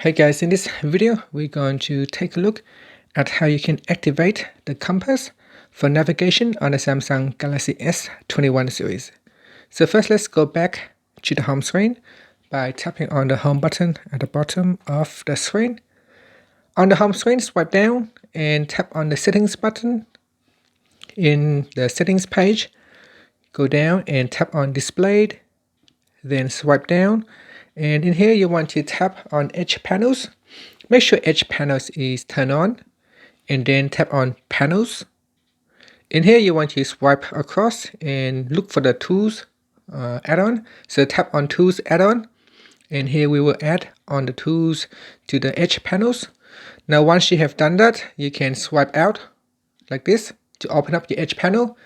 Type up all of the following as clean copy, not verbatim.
Hey guys, in this video we're going to take a look at how you can activate the compass for navigation on the Samsung Galaxy S21 series. So first let's go back to the home screen by tapping on the home button at the bottom of the screen. On the home screen, swipe down and tap on the settings button. In the settings page, go down and tap on displayed, then swipe down. And in here, you want to tap on Edge Panels. Make sure Edge Panels is turned on, and then tap on Panels. In here, you want to swipe across and look for the Tools add-on. So tap on Tools add-on, and here we will add on the tools to the Edge Panels. Now, once you have done that, you can swipe out like this to open up your Edge panel,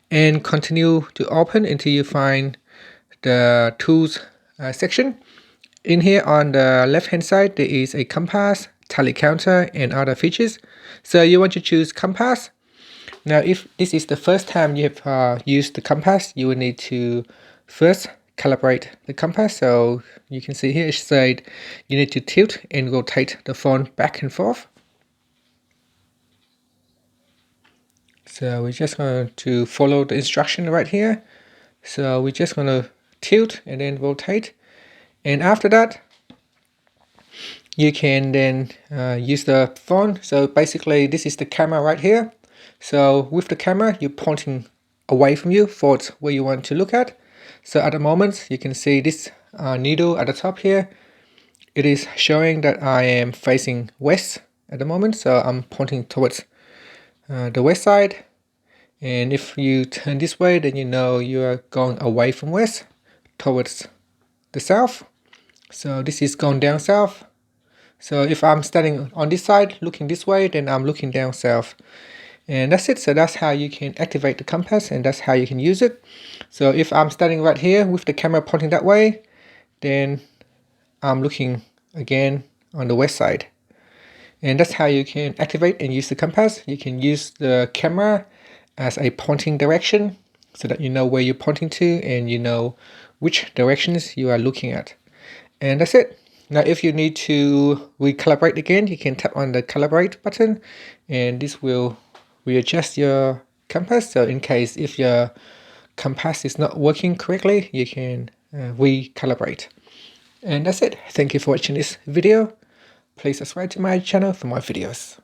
and continue to open until you find the Tools section. In here on the left hand side, there is a compass, tally counter, and other features. So you want to choose compass. Now if this is the first time you have used the compass, you will need to first calibrate the compass. So you can see here it said you need to tilt and rotate the phone back and forth. So we're just going to follow the instruction right here. So we're just going to tilt and then rotate. And after that, you can then use the phone. So basically this is the camera right here. So with the camera, you're pointing away from you towards where you want to look at. So at the moment, you can see this needle at the top here. It is showing that I am facing west at the moment. So I'm pointing towards the west side. And if you turn this way, then you know you are going away from west towards the south. So this is going down south. So if I'm standing on this side looking this way, then I'm looking down south. And that's it. So that's how you can activate the compass, and that's how you can use it. So if I'm standing right here with the camera pointing that way, then I'm looking again on the west side. And that's how you can activate and use the compass. You can use the camera as a pointing direction so that you know where you're pointing to and you know which directions you are looking at. And that's it. Now if you need to recalibrate again, you can tap on the calibrate button, and this will readjust your compass. So in case if your compass is not working correctly, you can recalibrate. And that's it. Thank you for watching this video. Please subscribe to my channel for more videos.